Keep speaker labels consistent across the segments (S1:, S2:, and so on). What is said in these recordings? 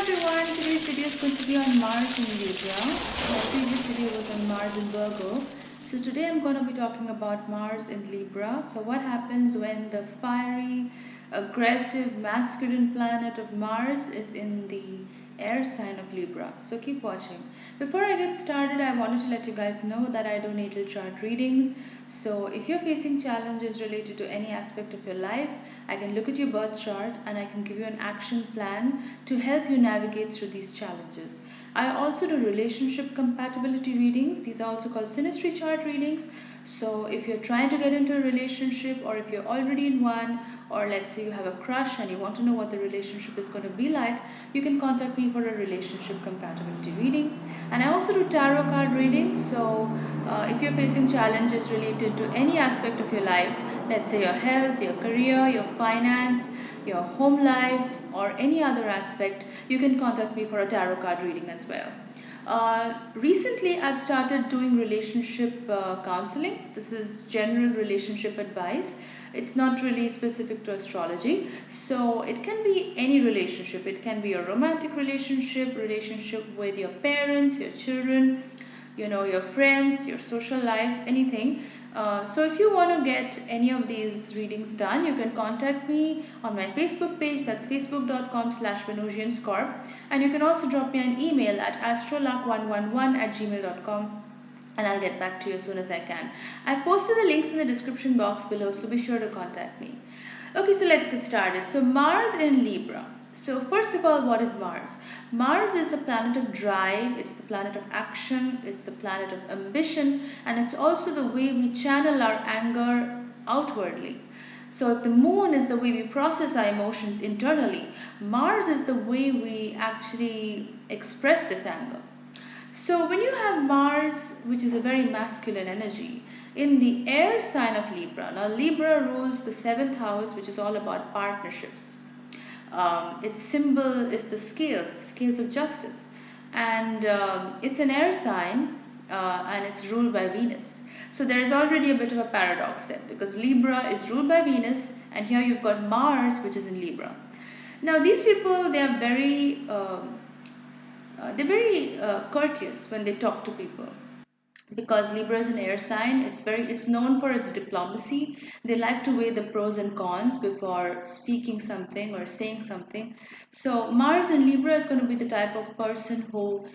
S1: everyone, today's video is going to be on Mars in Libra. My previous video was on Mars in Virgo. So today I'm going to be talking about Mars in Libra. So what happens when the fiery, aggressive, masculine planet of Mars is in the air sign of Libra. So keep watching. Before I get started, I wanted to let you guys know that I do natal chart readings. So if you're facing challenges related to any aspect of your life, I can look at your birth chart and I can give you an action plan to help you navigate through these challenges. I also do relationship compatibility readings. These are also called synastry chart readings. So if you're trying to get into a relationship, or if you're already in one, or let's say you have a crush and you want to know what the relationship is going to be like, you can contact me for a relationship compatibility reading. And I also do tarot card readings. So if you're facing challenges related to any aspect of your life, let's say your health, your career, your finance, your home life, or any other aspect, you can contact me for a tarot card reading as well. Recently, I've started doing relationship counseling. This is general relationship advice. It's not really specific to astrology. So it can be any relationship. It can be a romantic relationship, relationship with your parents, your children, your friends, your social life, anything. So if you want to get any of these readings done, you can contact me on my Facebook page. That's facebook.com/Venusianscorp. And you can also drop me an email at astroluck111@gmail.com, and I'll get back to you as soon as I can. I've posted the links in the description box below, so be sure to contact me. Okay, so let's get started. So Mars in Libra. So first of all, what is Mars? Mars is the planet of drive, it's the planet of action, it's the planet of ambition, and it's also the way we channel our anger outwardly. So if the moon is the way we process our emotions internally, Mars is the way we actually express this anger. So when you have Mars, which is a very masculine energy, in the air sign of Libra, now Libra rules the seventh house, which is all about partnerships. Its symbol is the scales of justice, and it's an air sign, and it's ruled by Venus. So there is already a bit of a paradox there, because Libra is ruled by Venus, and here you've got Mars, which is in Libra. Now these people, they're very courteous when they talk to people, because Libra is an air sign. It's known for its diplomacy. They like to weigh the pros and cons before speaking something or saying something. So Mars in Libra is going to be the type of person who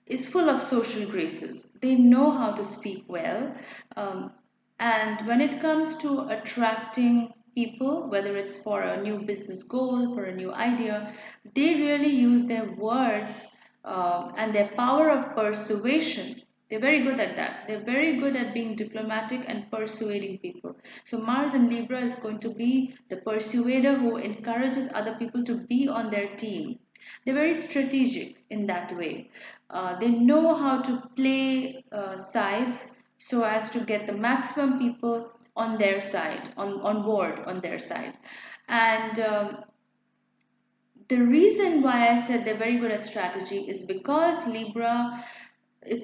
S1: is full of social graces. They know how to speak well, um, and when it comes to attracting people, whether it's for a new business goal, for a new idea, they really use their words and their power of persuasion. They're very good at that. They're very good at being diplomatic and persuading people. So Mars in Libra is going to be the persuader who encourages other people to be on their team. They're very strategic in that way. They know how to play sides so as to get the maximum people on their side, on board on their side. And the reason why I said they're very good at strategy is because Libra, the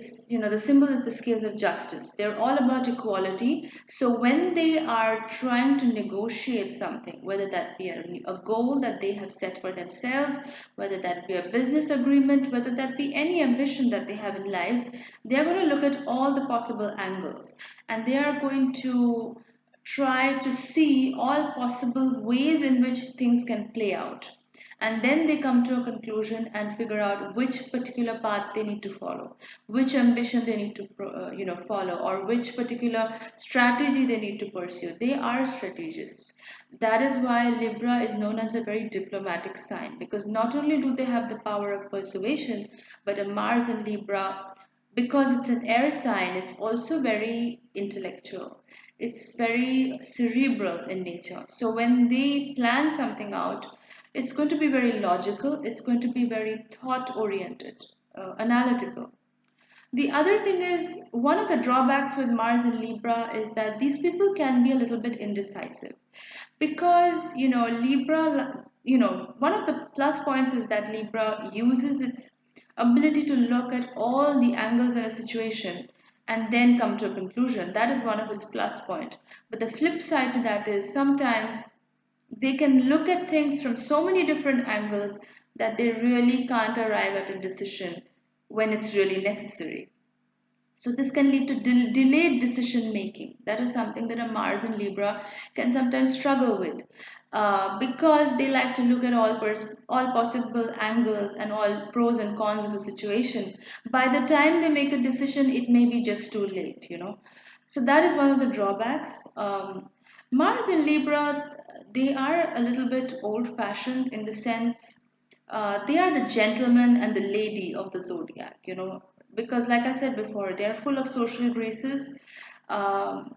S1: symbol is the scales of justice. They're all about equality. So when they are trying to negotiate something, whether that be a goal that they have set for themselves, whether that be a business agreement, whether that be any ambition that they have in life, they're going to look at all the possible angles, and they are going to try to see all possible ways in which things can play out, and then they come to a conclusion and figure out which particular path they need to follow, which ambition they need to follow, or which particular strategy they need to pursue. They are strategists. That is why Libra is known as a very diplomatic sign, because not only do they have the power of persuasion, but a Mars in Libra, because it's an air sign, it's also very intellectual. It's very cerebral in nature. So when they plan something out, it's going to be very logical, it's going to be very thought oriented, analytical. The other thing is, one of the drawbacks with Mars in Libra is that these people can be a little bit indecisive, because Libra, one of the plus points is that Libra uses its ability to look at all the angles in a situation and then come to a conclusion. That is one of its plus point. But the flip side to that is, sometimes They can look at things from so many different angles that they really can't arrive at a decision when it's really necessary. So this can lead to delayed decision making. That is something that a Mars in Libra can sometimes struggle with, because they like to look at all possible angles and all pros and cons of a situation. By the time they make a decision, it may be just too late. So that is one of the drawbacks. Mars in Libra, they are a little bit old fashioned in the sense, they are the gentleman and the lady of the zodiac, because, like I said before, they are full of social graces. Um,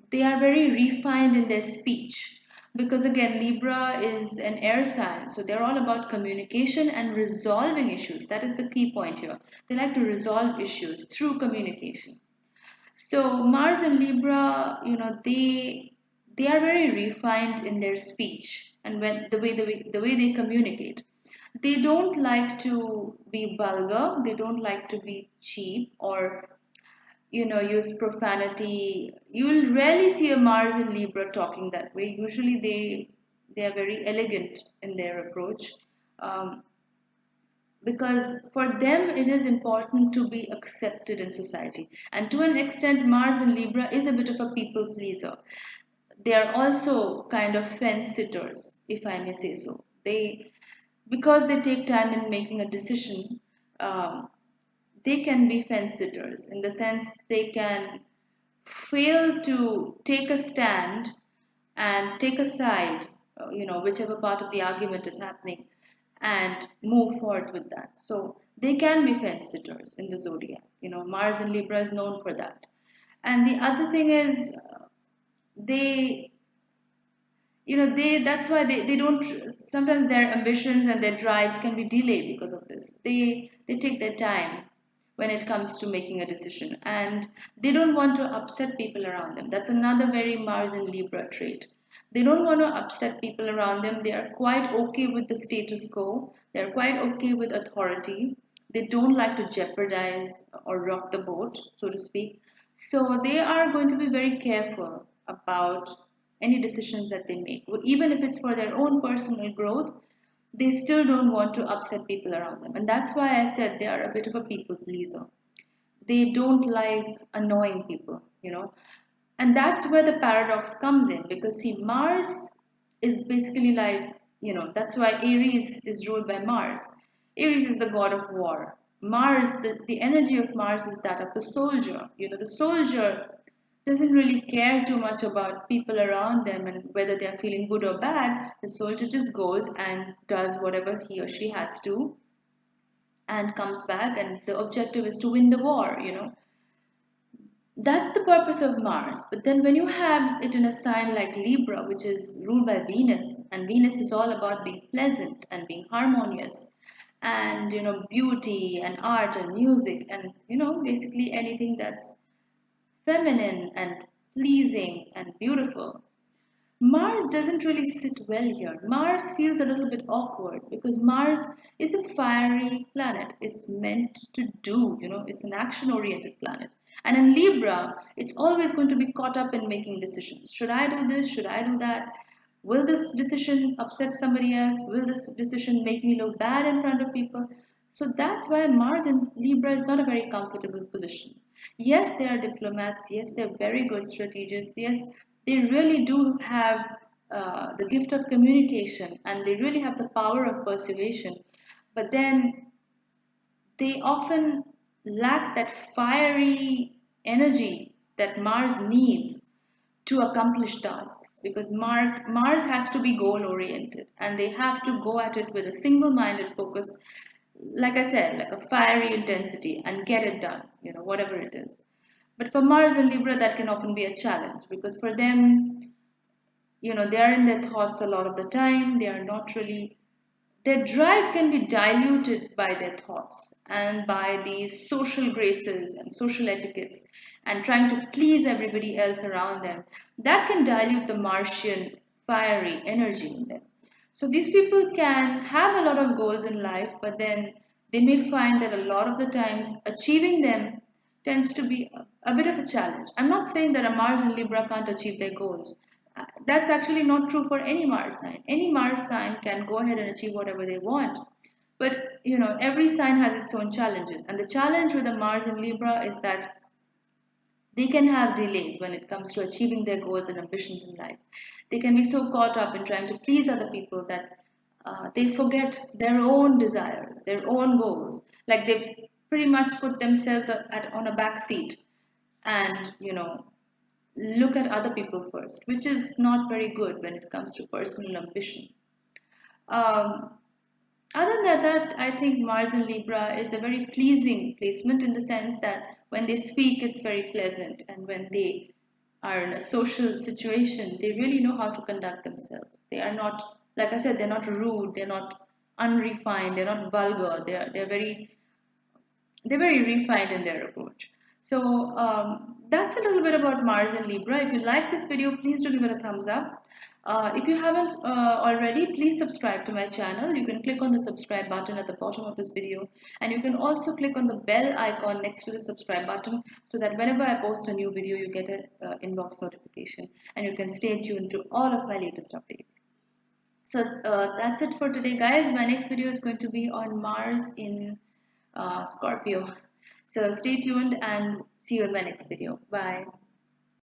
S1: they are very refined in their speech. Because again, Libra is an air sign, so they're all about communication and resolving issues. That is the key point here. They like to resolve issues through communication. So Mars and Libra, they are very refined in their speech and when the way they communicate. They don't like to be vulgar. They don't like to be cheap or use profanity. You will rarely see a Mars in Libra talking that way. Usually they are very elegant in their approach. Um, because for them it is important to be accepted in society, and to an extent Mars in Libra is a bit of a people pleaser. They are also kind of fence sitters, if I may say so. They Because they take time in making a decision, um, they can be fence sitters in the sense they can fail to take a stand and take a side, whichever part of the argument is happening, and move forward with that. So they can be fence sitters in the zodiac. Mars in Libra is known for that. And the other thing is, they that's why they don't, sometimes their ambitions and their drives can be delayed because of this. They take their time when it comes to making a decision, and they don't want to upset people around them. That's another very Mars and Libra trait. They don't want to upset people around them. They are quite okay with the status quo. They're quite okay with authority. They don't like to jeopardize or rock the boat, so to speak. So they are going to be very careful about any decisions that they make. Even if it's for their own personal growth, they still don't want to upset people around them. And that's why I said they are a bit of a people pleaser. They don't like annoying people. And that's where the paradox comes in, because see, Mars is basically like, that's why Aries is ruled by Mars. Aries is the god of war. Mars, the energy of Mars is that of the soldier. The soldier doesn't really care too much about people around them and whether they're feeling good or bad. The soldier just goes and does whatever he or she has to and comes back, and the objective is to win the war. That's the purpose of Mars. But then when you have it in a sign like Libra, which is ruled by Venus, and Venus is all about being pleasant and being harmonious, and beauty and art and music, and basically anything that's feminine and pleasing and beautiful. Mars doesn't really sit well here. Mars feels a little bit awkward because Mars is a fiery planet. It's meant to do, it's an action oriented planet. And in Libra, it's always going to be caught up in making decisions. Should I do this? Should I do that? Will this decision upset somebody else? Will this decision make me look bad in front of people? So that's why Mars in Libra is not a very comfortable position. Yes, they are diplomats. Yes, they're very good strategists. Yes, they really do have the gift of communication, and they really have the power of persuasion. But then they often lack that fiery energy that Mars needs to accomplish tasks, because Mars has to be goal oriented and they have to go at it with a single minded focus, like I said, like a fiery intensity, and get it done, whatever it is. But for Mars and Libra, that can often be a challenge because for them, they are in their thoughts a lot of the time. They are not really, their drive can be diluted by their thoughts and by these social graces and social etiquettes and trying to please everybody else around them. That can dilute the Martian fiery energy in them. So these people can have a lot of goals in life, but then they may find that a lot of the times achieving them tends to be a bit of a challenge. I'm not saying that a Mars and Libra can't achieve their goals. That's actually not true for any Mars sign. Any Mars sign can go ahead and achieve whatever they want. But every sign has its own challenges. And the challenge with the Mars in Libra is that they can have delays when it comes to achieving their goals and ambitions in life. They can be so caught up in trying to please other people that they forget their own desires, their own goals. Like they pretty much put themselves on a back seat and, look at other people first, which is not very good when it comes to personal ambition. Um, Other than that, I think Mars in Libra is a very pleasing placement in the sense that when they speak, it's very pleasant, and when they are in a social situation, they really know how to conduct themselves. They are not, like I said, they're not rude, they're not unrefined, they're not vulgar. They're very refined in their approach. So that's a little bit about Mars and Libra. If you like this video, please do give it a thumbs up. If you haven't already, please subscribe to my channel. You can click on the subscribe button at the bottom of this video, and you can also click on the bell icon next to the subscribe button so that whenever I post a new video, you get an inbox notification and you can stay tuned to all of my latest updates. So that's it for today, guys. My next video is going to be on Mars in Scorpio. So stay tuned and see you in my next video. Bye.